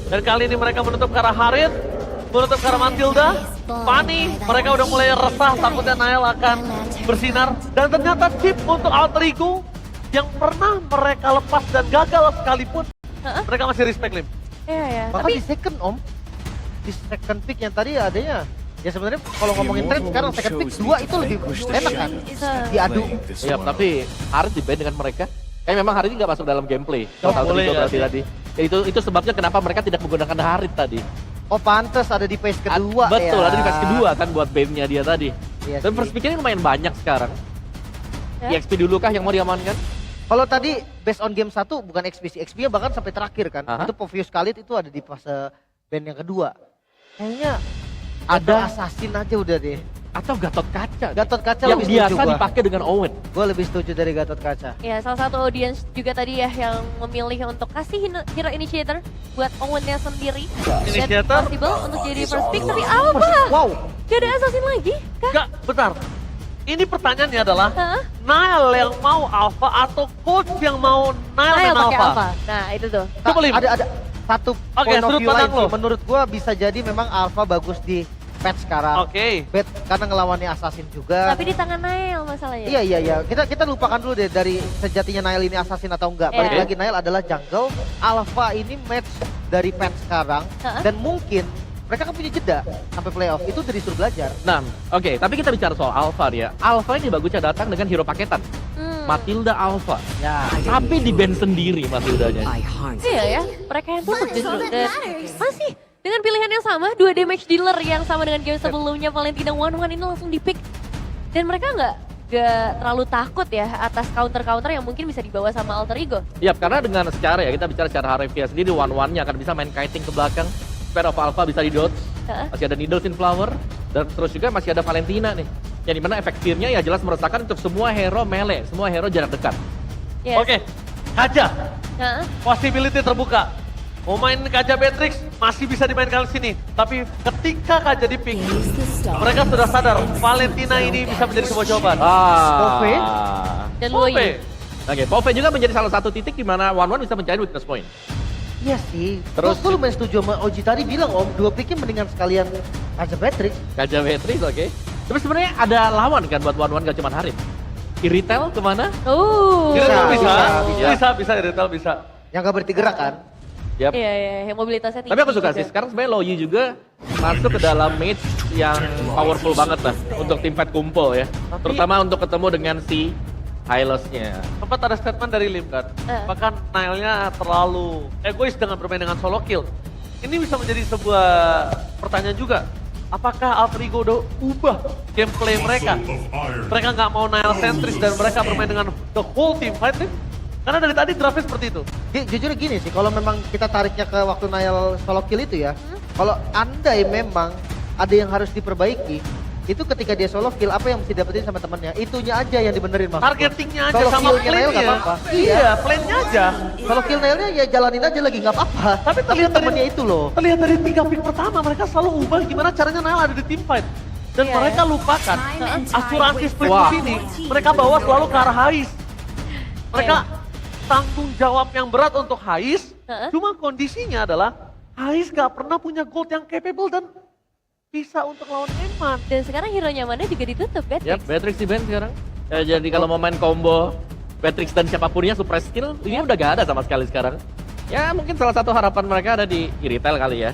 Dan kali ini mereka menutup ke arah Harit, menutup ke arah Matilda, Fanny, mereka udah mulai resah takutnya Nael akan bersinar. Dan ternyata chip untuk Alter Ego yang pernah mereka lepas dan gagal sekalipun, mereka masih respect, Lim. Iya ya. Bahkan di second di second pick yang tadi adanya, ya sebenarnya kalau ngomongin tren sekarang second pick 2 itu lebih enak kan, diadu. Iya, tapi Harit di-ban dengan mereka. Kayak memang Harit nggak masuk dalam gameplay. Kalau boleh berarti tadi. Ya, itu sebabnya kenapa mereka tidak menggunakan Harit tadi. Oh pantes ada di phase kedua Betul, ya. ada di phase kedua kan buat ban-nya dia tadi. Iya Dan sih. first pick-nya lumayan banyak sekarang. Ya. EXP dulu kah yang mau diamankan? Kalau tadi based on game 1 bukan XP sih, XP-nya bahkan sampai terakhir kan. Aha. Itu Povius Khalid itu ada di fase band yang kedua. Kayaknya Ada assassin aja udah deh. atau Gatot Kaca. Gatot Kaca yang lebih setuju biasa gua. dipakai dengan Owen. Gue lebih setuju dari Gatot Kaca. Ya, salah satu audiens juga tadi ya yang memilih untuk kasih hero initiator buat Owen-nya sendiri. Initiator? Dan possible untuk jadi first pick, tapi apa? Wow, Gak ada assassin lagi? Kah? Enggak, bentar. Ini pertanyaannya adalah, Hah? Nael yang mau Alpha atau coach yang mau Nael Nael dan pakai Alpha? apa? Nah, itu tuh. Coba, Lim. ada satu Oke, point of sudut view lain pandang sih. lo. Menurut gue bisa jadi memang Alpha bagus di patch sekarang. Oke. Bet karena ngelawannya assassin juga. Tapi di tangan Nael masalahnya. Iya. Kita lupakan dulu deh dari sejatinya Nael ini assassin atau enggak. Balik Iya. lagi Nael adalah jungle. Alpha ini match dari patch sekarang dan mungkin mereka kan punya jeda sampai playoff. Itu udah disuruh belajar. Nah, oke, tapi kita bicara soal Alpha ya. Alpha ini bagusnya datang dengan hero paketan. Matilda Alpha. Ya. Tapi di ban sendiri Matildanya. Iya ya, mereka yang tutup justru. Dan masih dengan pilihan yang sama, 2 damage dealer yang sama dengan game sebelumnya, Valentina One ini langsung di-pick. Dan mereka nggak terlalu takut ya atas counter-counter yang mungkin bisa dibawa sama Alter Ego. Yap, karena dengan secara ya, kita bicara secara harfiah sendiri, one-one-nya akan bisa main kiting ke belakang. Spear of Alpha bisa di-dodge. Masih ada Needles in Flower. Dan terus juga masih ada Valentina nih. Yang dimana efek fear-nya ya jelas meresahkan untuk semua hero melee, semua hero jarak dekat. Yes. Oke, Kaja. Nah, Possibility terbuka. Mau main Kaja Beatrix masih bisa dimainkan di sini. Tapi ketika Kaja di pick, mereka sudah sadar Valentina ini bisa menjadi sebuah jawaban. Pove? dan Pove. Loi. Oke, Pove juga menjadi salah satu titik di mana one-one bisa mencari weakness point. Iya sih. Terus- Terus gue lumayan setuju sama Oji tadi bilang dua picknya mendingan sekalian aja Patrick. Kaja Beatrix, oke. Tapi sebenarnya ada lawan kan buat one-one gak cuma Harit. Iritel kemana? Iritel bisa, bisa. bisa, Iritel bisa. Yang gak berarti gerak kan. Yap. Iya, mobilitasnya tinggi. Tapi aku suka juga. sih, sekarang sebenarnya Loyi juga masuk ke dalam mage yang powerful banget lah untuk tim fight kumpul ya. Terutama untuk ketemu dengan si Hylos-nya. Sempat ada statement dari Lim kan, bahkan Nailnya terlalu egois dengan bermain dengan solo kill. Ini bisa menjadi sebuah pertanyaan juga. Apakah Alter Ego udah ubah gameplay mereka? Mereka nggak mau Nail sentris dan mereka bermain dengan the whole team fight Lim? Karena dari tadi draftnya seperti itu. Jujur gini sih, kalau memang kita tariknya ke waktu Nail solo kill itu ya, kalau andai memang ada yang harus diperbaiki, itu ketika dia solo kill apa yang mesti dapetin sama temennya, itunya aja yang dibenerin maksud gua. Targetingnya aja Kalau sama killnya Nail nggak plan-nya. apa-apa. Iya, plan-nya aja. Kalau kill Nailnya ya jalanin aja lagi nggak apa-apa. Tapi terlihat dari temennya itu loh. Terlihat dari 3 pick pertama mereka selalu ubah gimana caranya Nail ada di team fight. Dan Iya, mereka ya. lupakan asuransi split Wah. ini mereka bawa selalu ke arah Hais. Mereka tanggung jawab yang berat untuk Hais. Cuma kondisinya adalah Hais gak pernah punya gold yang capable dan bisa untuk lawan Eman. Dan sekarang hero nyamannya juga ditutup, Beatrix. Yap, Beatrix di ban sekarang. Jadi kalau mau main combo Beatrix dan siapapunnya suppress skill, ini udah gak ada sama sekali sekarang. Ya mungkin salah satu harapan mereka ada di Iritel kali ya.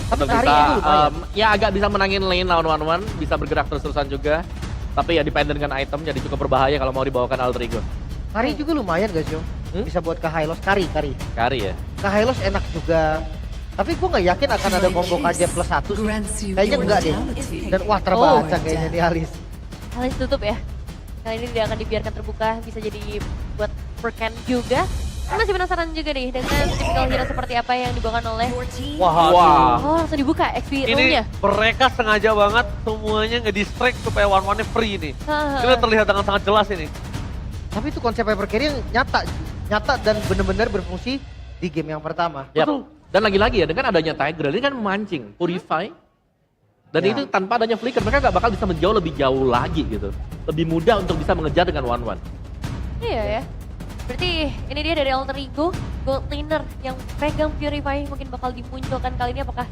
Tapi Untuk hari bisa, itu lumayan. ya agak bisa menangin lane lawan one-one, bisa bergerak terus-terusan juga. Tapi ya dependen dengan item, jadi cukup berbahaya kalau mau dibawakan Alter Ego. Kari juga lumayan guys yo. Bisa buat ke Hylos, Kari. Kari ya. Ke Hylos enak juga. Tapi gue nggak yakin akan ada combo KJ plus 1 sih. Kayaknya enggak deh. Dan wah terbaca kayaknya di Alis. Alis tutup ya. Kali ini tidak akan dibiarkan terbuka, bisa jadi buat Furkan juga. Saya masih penasaran juga nih dengan typical hero seperti apa yang dibawakan oleh... Wah. Oh, langsung dibuka XP Ini room-nya. mereka sengaja banget semuanya nge-distract supaya one-one-nya free nih. Ini terlihat dengan sangat jelas ini. Tapi itu konsep Hyper Carry yang nyata dan benar-benar berfungsi di game yang pertama. Yap. Betul. Dan lagi-lagi ya, dengan adanya Tiger, ini kan memancing, purify. Dan Ya. itu tanpa adanya flicker, mereka gak bakal bisa menjauh lebih jauh lagi gitu. Lebih mudah untuk bisa mengejar dengan one-one. Iya ya. Berarti ini dia dari Alter Ego, Gold Laner yang pegang Purify mungkin bakal dimunculkan kali ini apakah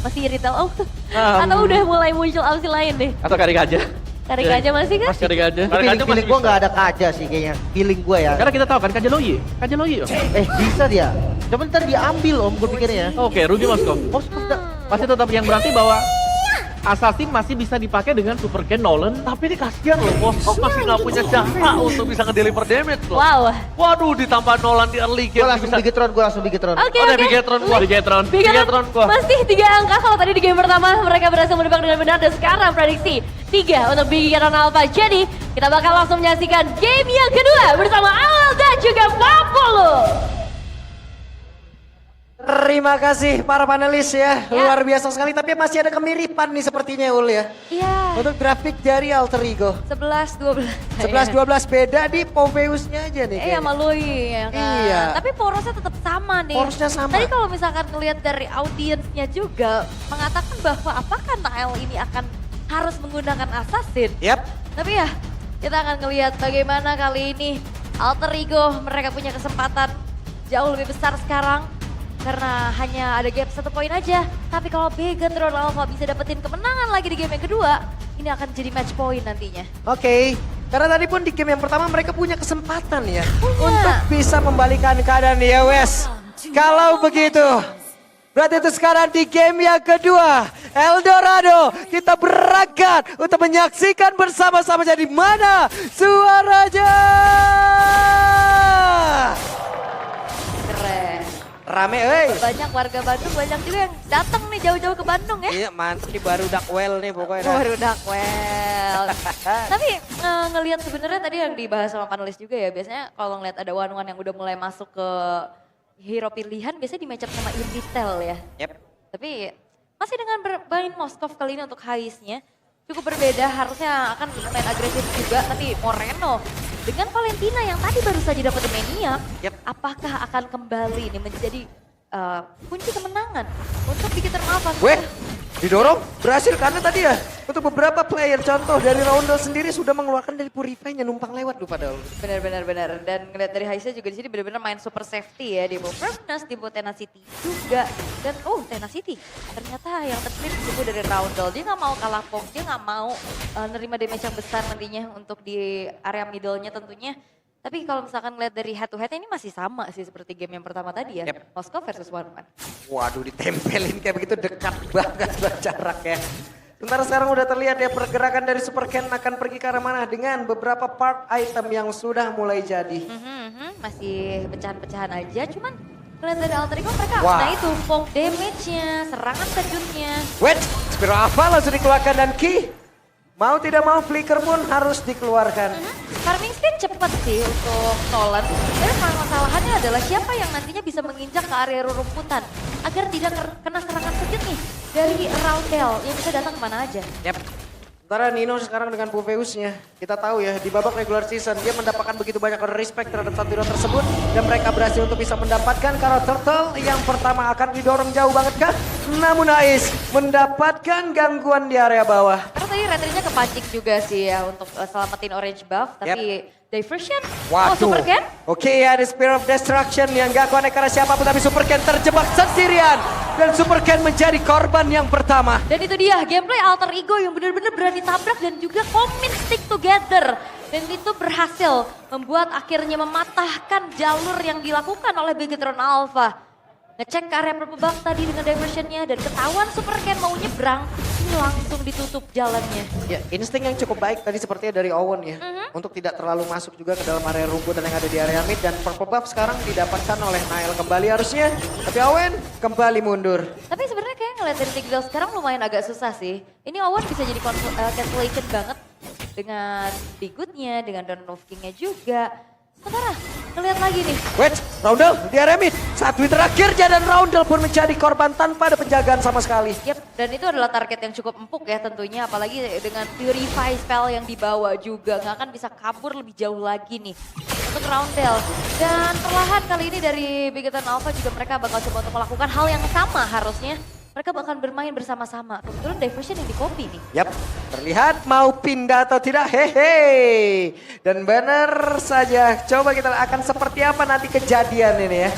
masih Retail Off? Atau udah mulai muncul opsi lain nih? Atau Karik aja. Karik aja masih kan? Karik aja. Feeling gue nggak ada Kaja sih kayaknya. Feeling gue ya. Karena kita tahu kan Kaja Loyi. Bisa dia. Cuman ntar diambil om gue pikirnya. Oke, Ruby Moskov. Pasti tetap yang berarti bahwa Assassin masih bisa dipakai dengan Super Ken Nolan. Tapi ini kasihan loh, Moskov masih nggak punya jasa untuk bisa ngedeliver damage loh. Wow. Waduh, ditambah Nolan di early Gue game langsung bisa. Bigetron, gue langsung Bigetron. Oke, Oh, udah oke. Bigetron gua. Bigetron. Bigetron gua. Masih 3 angka kalau tadi di game pertama mereka berhasil menebak dengan benar dan sekarang prediksi 3 untuk Bigetron Alpha. Jadi kita bakal langsung menyaksikan game yang kedua bersama Awal dan juga Papolo. Terima kasih para panelis ya, luar biasa sekali. Tapi masih ada kemiripan nih sepertinya Ul ya. Iya. Untuk grafik dari Alter Ego. 11-12. 11-12 beda di Poveusnya aja nih kayaknya. Sama Lui ya kan. Iya. Tapi porosnya tetap sama nih. Porosnya sama. Tadi kalau misalkan ngelihat dari audiensnya juga mengatakan bahwa apakah Nael ini akan harus menggunakan assassin. Yap. Tapi ya kita akan ngelihat bagaimana kali ini Alter Ego mereka punya kesempatan jauh lebih besar sekarang. Karena hanya ada gap 1 poin aja. Tapi kalau Bigetron Alpha bisa dapetin kemenangan lagi di game yang kedua, ini akan jadi match point nantinya. Oke. Karena tadi pun di game yang pertama mereka punya kesempatan ya. Punya. Untuk bisa membalikan keadaan ya Wes. Kalau begitu. Berarti itu sekarang di game yang kedua. Eldorado kita berangkat untuk menyaksikan bersama-sama jadi mana suaranya. Keren. Rame euy. Banyak warga Bandung, banyak juga yang datang nih jauh-jauh ke Bandung ya. Iya mantap nih baru Dakwell nih pokoknya. Baru Dakwel. Tapi ngelihat sebenarnya tadi yang dibahas sama panelis juga ya. Biasanya kalau ngelihat ada one-one yang udah mulai masuk ke hero pilihan biasanya di match up sama Invitel ya. Yep. Tapi masih dengan bermain Moskov kali ini untuk Haisnya cukup berbeda, harusnya akan main agresif juga, tapi Moreno dengan Valentina yang tadi baru saja dapat Maniac, apakah akan kembali ini menjadi kunci kemenangan untuk Bigetron Alpha? Weh, didorong berhasil karena tadi ya untuk beberapa player contoh dari Roundel sendiri sudah mengeluarkan dari Purify-nya numpang lewat lupa padahal. Benar. Dan ngeliat dari Haisnya juga di sini benar-benar main super safety ya, di bawah Firmness, di bawah Tenacity juga. Dan Tenacity ternyata yang terpilih cukup dari Roundel. Dia nggak mau kalah pong, dia nggak mau nerima damage yang besar nantinya untuk di area middle-nya tentunya. Tapi kalau misalkan ngeliat dari head to head ini masih sama sih seperti game yang pertama tadi ya. Moskov versus One-One. Waduh ditempelin kayak begitu dekat banget jaraknya. Sementara sekarang udah terlihat ya pergerakan dari Super Ken akan pergi ke arah mana dengan beberapa part item yang sudah mulai jadi. Masih pecahan-pecahan aja, cuman ngeliat dari Alter Ego mereka, Wah. nah itu fog damage-nya, serangan kejutnya. Wait, Spiro Alpha langsung dikeluarkan dan Ki. Mau tidak mau flicker pun harus dikeluarkan. Farming speed cepat sih untuk Nolan. Dan masalahnya adalah siapa yang nantinya bisa menginjak ke area rerumputan agar tidak kena serangan kejut nih dari Roundel yang bisa datang kemana aja. Yap. Sementara Nino sekarang dengan Poveusnya, kita tahu ya di babak regular season dia mendapatkan begitu banyak respect terhadap satu hero tersebut dan mereka berhasil untuk bisa mendapatkan karena Turtle yang pertama akan didorong jauh banget kah? Namun Ais mendapatkan gangguan di area bawah. Karena tadi retrinya kepancing juga sih ya untuk selamatin orange buff, tapi diversion, Waduh. Super Ken. Oke ya, the Spear of Destruction yang gak connect karena siapapun tapi Super Ken terjebak sendirian. Dan Super Ken menjadi korban yang pertama. Dan itu dia gameplay Alter Ego yang benar-benar berani tabrak dan juga commit stick together. Dan itu berhasil membuat akhirnya mematahkan jalur yang dilakukan oleh Bigetron Alpha. Ngecek ke area purple buff tadi dengan diversionnya dan ketahuan Super Ken mau nyebrang, ini langsung ditutup jalannya. Ya, insting yang cukup baik tadi sepertinya dari Owen ya. Untuk tidak terlalu masuk juga ke dalam area rumputan yang ada di area mid. Dan purple buff sekarang didapatkan oleh Nael kembali harusnya. Tapi Owen kembali mundur. Tapi sebenarnya kayak ngeliat dari Tigreal sekarang lumayan agak susah sih. Ini Owen bisa jadi cancellation banget dengan Bigutnya, dengan Dawn of King-nya juga. Sementara ngeliat lagi nih. Wait, Roundel di area mid. Saat tweet terakhir dan Roundel pun menjadi korban tanpa ada penjagaan sama sekali. Yep, dan itu adalah target yang cukup empuk ya tentunya. Apalagi dengan Purify spell yang dibawa juga. Nggak akan bisa kabur lebih jauh lagi nih untuk Roundel. Dan perlahan kali ini dari Bigetron Alpha juga mereka bakal coba untuk melakukan hal yang sama harusnya. mereka bakal bermain bersama-sama. Kebetulan Diversion yang di copy nih. Yap, terlihat mau pindah atau tidak, hehe. Dan benar saja, coba kita akan seperti apa nanti kejadian ini ya.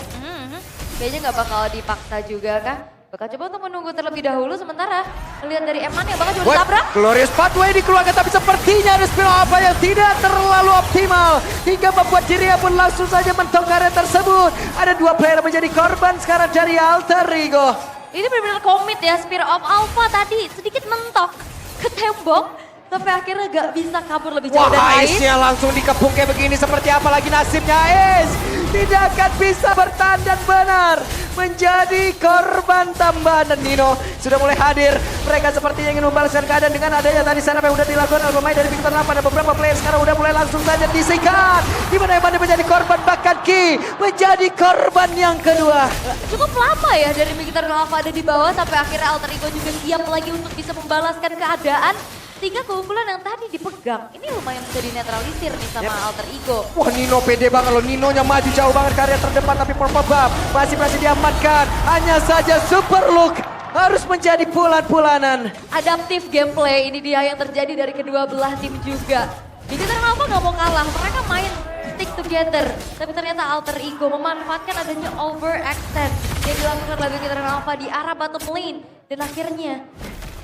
Kayaknya nggak bakal dipaksa juga kah? Bakal coba untuk menunggu terlebih dahulu sementara lihat dari Eman yang bakal coba ditabrak. Glorious Pathway dikeluarkan tapi sepertinya ada spill apa yang tidak terlalu optimal. Hingga membuat Jiria pun langsung saja mentok area tersebut. Ada 2 player menjadi korban sekarang dari Alter Ego. Ini benar-benar komit ya, Spear of Alpha tadi sedikit mentok ke tembok. Sampai akhirnya gak bisa kabur lebih jauh Wah, dan Ace-nya langsung dikepung kayak begini. Seperti apa lagi nasibnya Ace? Tidak akan bisa bertahan dan benar menjadi korban tambahan. Dan Nino sudah mulai hadir. Mereka sepertinya ingin membalaskan keadaan dengan adanya tadi setup yang udah dilakukan oleh pemain dari Victor Napa. Dan beberapa player sekarang udah mulai langsung saja disikat. Dimana Eman menjadi korban, bahkan Ki menjadi korban yang kedua. cukup lama ya dari Mkhitaryan Alpha ada di bawah sampai akhirnya Alter Ego juga siap lagi untuk bisa membalaskan keadaan. Sehingga keunggulan yang tadi dipegang, ini lumayan bisa dinetralisir nih sama Alter Ego. Wah, Nino pede banget loh. Ninonya maju jauh banget ke area terdepan. Tapi Purple Bab masih diamankan. Hanya saja Super Look harus menjadi pulan-pulanan. Adaptif gameplay ini dia yang terjadi dari kedua belah tim juga. Mkhitaryan Alpha nggak mau kalah, mereka main stick together. Tapi ternyata Alter Ego memanfaatkan adanya overextend yang dilakukan oleh Mkhitaryan Alpha di arah bottom lane. Dan akhirnya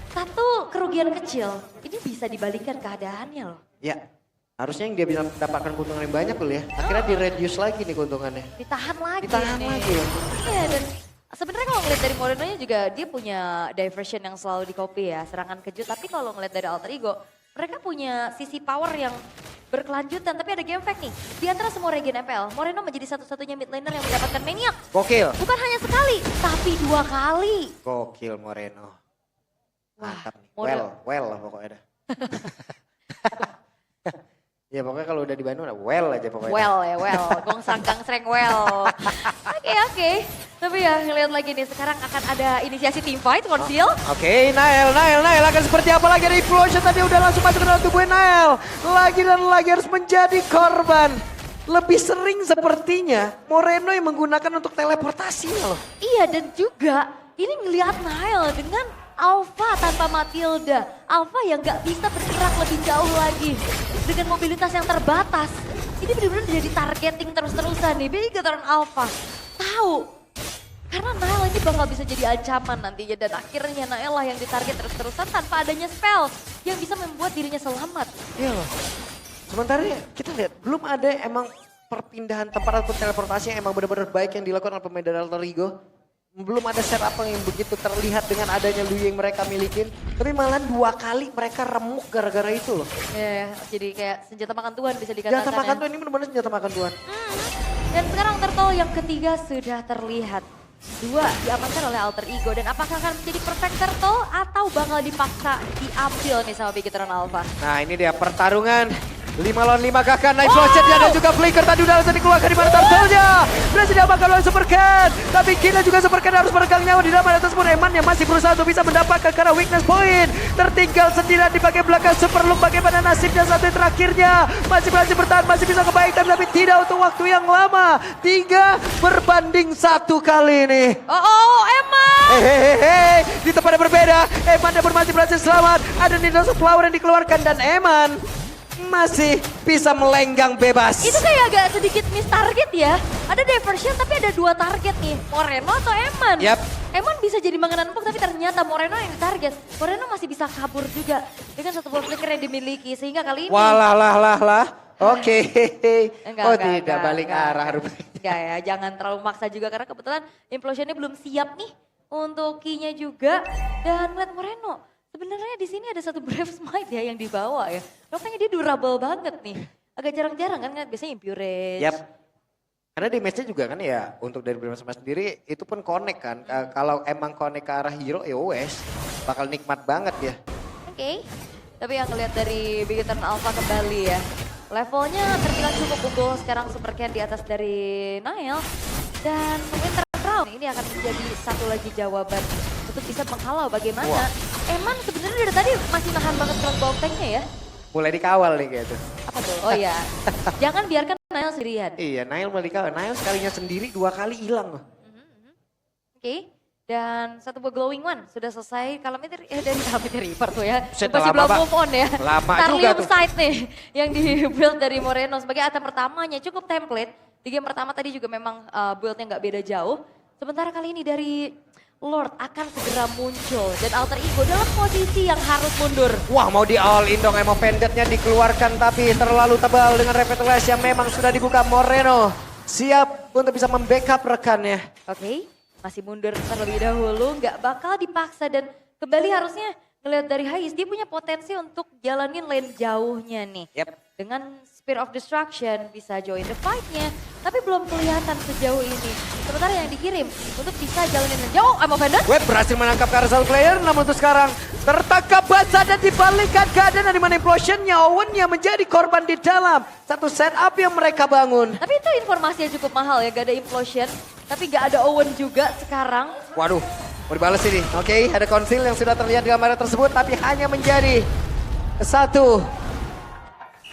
satu kerugian kecil, ini bisa dibalikkan keadaannya loh. Ya, harusnya yang dia bisa mendapatkan keuntungan yang banyak loh ya. Akhirnya di-reduce lagi nih keuntungannya. Ditahan lagi Ditahan nih. lagi ya. Iya, dan sebenarnya kalau ngeliat dari Morenonya juga dia punya diversion yang selalu di copy ya, serangan kejut. Tapi kalau ngeliat dari Alter Ego, mereka punya sisi power yang berkelanjutan. Tapi ada game fact nih, di antara semua regen MPL, Moreno menjadi satu-satunya mid laner yang mendapatkan Maniac. Gokil. Bukan hanya sekali, tapi 2 kali. Gokil Moreno. Wah, Mantap nih. Moreno. Well lah pokoknya dah. Ya pokoknya kalau udah di Bandung udah well aja pokoknya. Well, gong sanggang sreng well. Oke. Tapi ya ngeliat lagi nih, sekarang akan ada inisiasi team fight, Konsil. Oke, Nael akan seperti apa lagi? Ada Implosion tadi udah langsung masuk ke dalam tubuh Nael. Lagi dan lagi harus menjadi korban. Lebih sering sepertinya Moreno yang menggunakan untuk teleportasinya loh. Iya, dan juga ini ngelihat Nael dengan Alpha tanpa Matilda. Alpha yang gak bisa bergerak lebih jauh lagi. Dengan mobilitas yang terbatas. Ini benar-benar jadi targeting terus-terusan nih. Mkhitaryan Alpha tahu. Karena Nael ini bakal bisa jadi ancaman nantinya. Dan akhirnya Nael lah yang ditarget terus-terusan tanpa adanya spell. Yang bisa membuat dirinya selamat. Iya loh. Sementara kita lihat belum ada emang perpindahan tempat atau teleportasi yang emang benar-benar baik yang dilakukan oleh pemain dari Alter Ego. Belum ada setup yang begitu terlihat dengan adanya Lui yang mereka milikin. Tapi malah 2 kali mereka remuk gara-gara itu loh. Ya, jadi kayak senjata makan Tuhan bisa dikatakan. Senjata makan ya. Tuhan ini benar-benar senjata makan Tuhan. Dan sekarang Turtle yang ketiga sudah terlihat. 2 diamankan oleh Alter Ego. Dan apakah akan menjadi perfect Turtle atau bakal dipaksa diambil nih sama Mkhitaryan Alpha? Nah ini dia pertarungan 5 lawan 5 kakak, nice flash-nya dan juga flicker tadi udah langsung dikeluarkan di mana Turtle-nya. Berhasil diamankan oleh Supercat. Tapi Kina juga Supercat harus meregang nyawa di dalam area tersebut. Eman yang masih berusaha untuk bisa mendapatkan karena weakness point. Tertinggal sendirian di bagian belakang Super Loop. Bagaimana nasibnya satu yang terakhirnya. Masih berhasil bertahan, masih bisa kebaik. Tapi tidak untuk waktu yang lama. 3 berbanding 1 kali ini. Oh, Eman! Hehehe, di tempat yang berbeda. Eman yang masih berhasil selamat. Ada Needles of Flower yang dikeluarkan dan Eman masih bisa melenggang bebas. Itu kayak agak sedikit miss target ya. Ada diversion tapi ada 2 target nih. Moreno atau Eman? Yap. Eman bisa jadi makanan empuk tapi ternyata Moreno yang ditarget. Moreno masih bisa kabur juga dengan satu buah flicker yang dimiliki. Sehingga kali ini... Walah. Oke. Enggak, tidak balik arah rupanya. Enggak ya, jangan terlalu maksa juga karena kebetulan implosionnya belum siap nih untuk key-nya juga. Dan melihat Moreno, sebenarnya di sini ada satu Brave Smite ya yang dibawa ya. Rupanya dia durable banget nih. Agak jarang-jarang kan, biasanya Impurage. Yap. Karena damage-nya juga kan ya untuk dari Brave Smite sendiri itu pun connect kan. Kalau emang connect ke arah hero ya wes bakal nikmat banget ya. Oke. Tapi yang ngelihat dari Mkhitaryan Alpha kembali ya. Levelnya terbilang cukup unggul sekarang Supercat di atas dari Nael. Dan Winter Crown ini akan menjadi satu lagi jawaban untuk bisa menghalau bagaimana. Wah. Eman sebenarnya dari tadi masih nahan banget crossbow tank-nya ya. Mulai dikawal nih kayak gitu. Apa tuh? Oh iya. Jangan biarkan Nael sendirian. Iya, Nail mulai dikawal. Nail sekalinya sendiri 2 kali hilang loh. Oke. Dan satu buah glowing one sudah selesai. Calamity Reaper tuh ya. Buset, Masih lama, belum Bang. move on ya. Lama juga Starlium tuh. Sight nih yang di build dari Moreno sebagai item pertamanya. Cukup template. Di game pertama tadi juga memang buildnya nggak beda jauh. Sementara kali ini dari Lord akan segera muncul. Dan Alter Ego dalam posisi yang harus mundur. Wah, mau di all in dong, Emo Vendetnya dikeluarkan tapi terlalu tebal dengan Revitalize yang memang sudah dibuka. Moreno siap untuk bisa membackup rekannya. Oke, masih mundur terlebih dahulu. Nggak bakal dipaksa dan kembali harusnya ngelihat dari Hais. Dia punya potensi untuk jalanin lane jauhnya nih. Yep. Dengan Spear of Destruction bisa join the fight-nya. Tapi belum kelihatan sejauh ini. Sementara yang dikirim untuk bisa jalanin lane jauh. Emo Vendor. Web berhasil menangkap Carousel Player, namun untuk sekarang tertangkap basah dan dibalikkan keadaan di mana implosionnya. Owennya menjadi korban di dalam satu setup yang mereka bangun. Tapi itu informasi yang cukup mahal ya. Gak ada implosion. Tapi gak ada Owen juga sekarang. Waduh, mau dibalas ini. Oke, ada konsil yang sudah terlihat di gambar tersebut, tapi hanya menjadi satu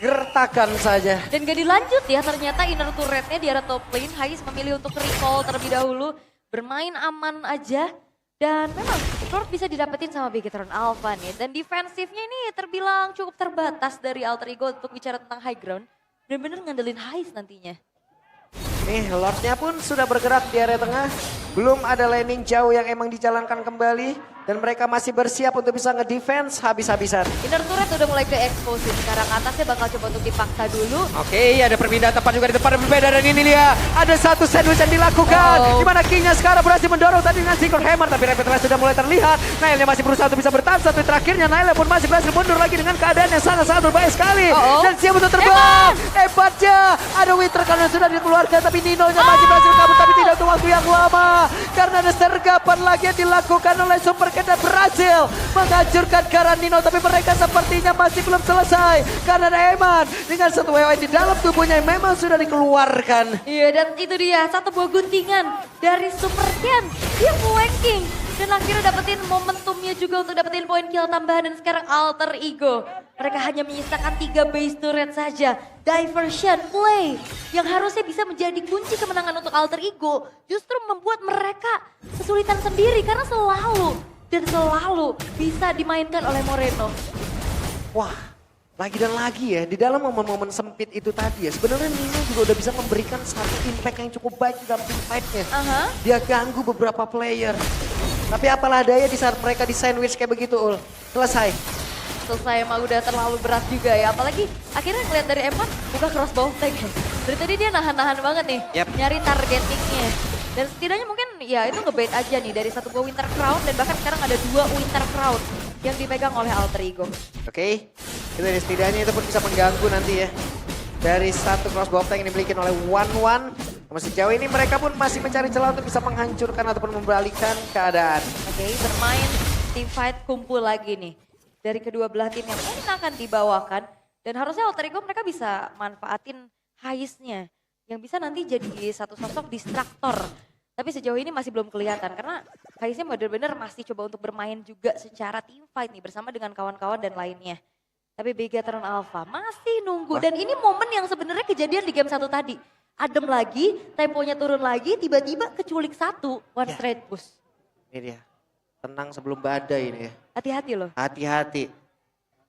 gertakan saja. Dan gak dilanjut ya, ternyata inner turretnya di arah top lane. Hais memilih untuk recall terlebih dahulu. Bermain aman aja. Dan memang Lord bisa didapetin sama Bigetron Alpha nih. Dan defensifnya ini terbilang cukup terbatas dari Alter Ego untuk bicara tentang high ground. Bener-bener ngandelin Hais nantinya. Nih, Lordnya pun sudah bergerak di area tengah. Belum ada landing jauh yang emang dijalankan kembali. Dan mereka masih bersiap untuk bisa nge-defense habis-habisan. Inner turret udah mulai ke expose. Sekarang atasnya bakal coba untuk dipaksa dulu. Oke, ada perpindahan tempat juga di depan yang berbeda. Dan ini dia, ada satu sandwich yang dilakukan. Di mana King-nya sekarang berhasil mendorong tadi dengan Synchron Hammer. Tapi Revitalize sudah mulai terlihat. Nailnya masih berusaha untuk bisa bertahan. Satu terakhirnya Nailnya pun masih berhasil mundur lagi dengan keadaan yang sangat-sangat berbahaya sekali. Dan siap untuk terbang. Hebatnya, ada Winter Cannon sudah dikeluarkan. Tapi Nino-nya masih berhasil kabur. Tapi tidak untuk waktu yang lama. Karena ada sergapan lagi yang dilakukan oleh Super Cat dan berhasil menghancurkan Karan Nino. Tapi mereka sepertinya masih belum selesai. Karena ada Eman dengan satu WW di dalam tubuhnya yang memang sudah dikeluarkan. Iya, dan itu dia satu buah guntingan dari Super Ken. Dia flanking dan akhirnya dapetin momentumnya juga untuk dapetin poin kill tambahan. Dan sekarang Alter Ego, mereka hanya menyisakan 3 base turret saja. Diversion play yang harusnya bisa menjadi kunci kemenangan untuk Alter Ego justru membuat mereka kesulitan sendiri karena selalu bisa dimainkan oleh Moreno. Wah, lagi dan lagi ya, di dalam momen-momen sempit itu tadi ya, sebenarnya Nino juga udah bisa memberikan satu impact yang cukup baik di dalam team fight-nya. Dia ganggu beberapa player. Tapi apalah daya di saat mereka di sandwich kayak begitu, Ul. Selesai Emang udah terlalu berat juga ya. Apalagi akhirnya ngeliat dari Eman buka crossbow tag. Dari tadi dia nahan-nahan banget nih. Nyari targetingnya. Dan setidaknya mungkin ya itu ngebait aja nih dari satu buah Winter Crown. Dan bahkan sekarang ada 2 Winter Crown yang dipegang oleh Alter Ego. Oke, itu setidaknya itu pun bisa mengganggu nanti ya. Dari satu crossbow tank yang dimiliki oleh One. Namun sejauh ini mereka pun masih mencari celah untuk bisa menghancurkan ataupun membalikkan keadaan. Oke, bermain team fight kumpul lagi nih. Dari kedua belah tim yang mungkin akan dibawakan. Dan harusnya Alter Ego mereka bisa manfaatin Hais-nya. Yang bisa nanti jadi satu sosok distraktor. Tapi sejauh ini masih belum kelihatan. Karena Hais-nya benar-benar masih coba untuk bermain juga secara team fight nih. Bersama dengan kawan-kawan dan lainnya. Tapi Bigetron Alpha masih nunggu. Dan ini momen yang sebenarnya kejadian di game 1 tadi. Adem lagi, temponya turun lagi, tiba-tiba keculik 1, one straight push. Ini dia, tenang sebelum badai ini ya. Hati-hati loh. Hati-hati.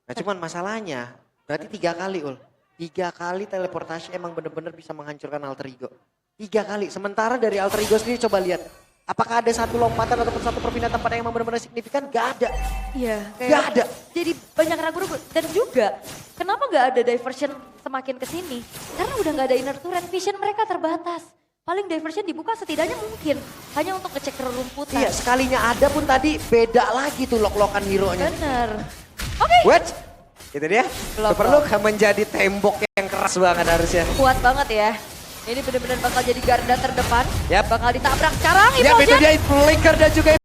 Nah cuman masalahnya, berarti 3 kali Ul. 3 kali teleportasi emang bener-bener bisa menghancurkan Alter Ego. 3 kali, sementara dari Alter Ego sendiri coba lihat. Apakah ada satu lompatan ataupun satu perpindahan tempat yang benar-benar signifikan? Gak ada. Iya. Gak ada. Jadi banyak ragu-ragu. Dan juga kenapa gak ada diversion semakin kesini? Karena udah gak ada inner turret, vision mereka terbatas. Paling diversion dibuka setidaknya mungkin. Hanya untuk ngecek rerumputan. Iya, sekalinya ada pun tadi beda lagi tuh lock-lockan hero-nya. Bener. Oke. Wait, itu dia. Belum. Perlu menjadi tembok yang keras banget harusnya. Kuat banget ya. Ini benar-benar bakal jadi garda terdepan. Yap. Bakal ditabrak sekarang. Ya itu dia flicker dan juga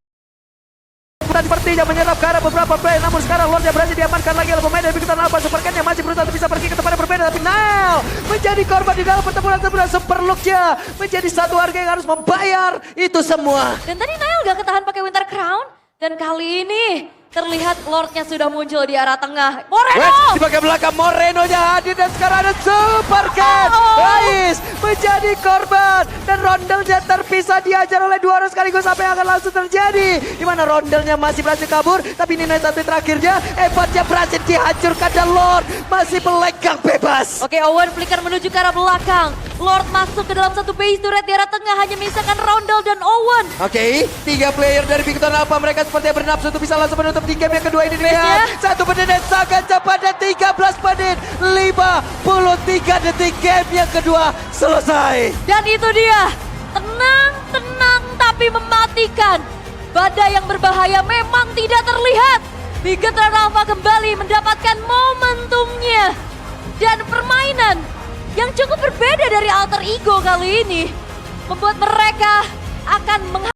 sepertinya menyerap ke arah beberapa player. Namun sekarang Lordnya berhasil diamankan lagi oleh pemain dari Bigetron Alpha. Super Cat yang masih berusaha untuk bisa pergi ke tempat yang berbeda. Tapi Nail menjadi korban di dalam pertempuran tersebut. Super Look-nya menjadi satu harga yang harus membayar itu semua. Dan tadi Nail gak ketahan pakai Winter Crown. Dan kali ini terlihat Lordnya sudah muncul di arah tengah. Wes, Moreno! di bagian belakang Moreno-nya hadir dan sekarang ada Super Cat. Ais menjadi korban dan rondelnya terpisah diajar oleh dua orang sekaligus. Apa yang akan langsung terjadi? Di mana rondelnya masih berhasil kabur, tapi Nino satu terakhirnya Evatnya berhasil dihancurkan dan Lord masih melenggang bebas. Oke, Owen flicker menuju ke arah belakang. Lord masuk ke dalam satu base turret di arah tengah, hanya menyisakan Rondel dan Owen. Oke, 3 player dari Big Ton Alpha, mereka sepertinya bernafsu untuk bisa langsung menutup di game yang kedua ini. Lihat, 1 menit dan sangat cepat dan 13 menit, 53 detik game yang kedua selesai. Dan itu dia, tenang tapi mematikan. Badai yang berbahaya memang tidak terlihat. Bigetron Alpha kembali mendapatkan momentumnya. Dan permainan yang cukup berbeda dari Alter Ego kali ini membuat mereka akan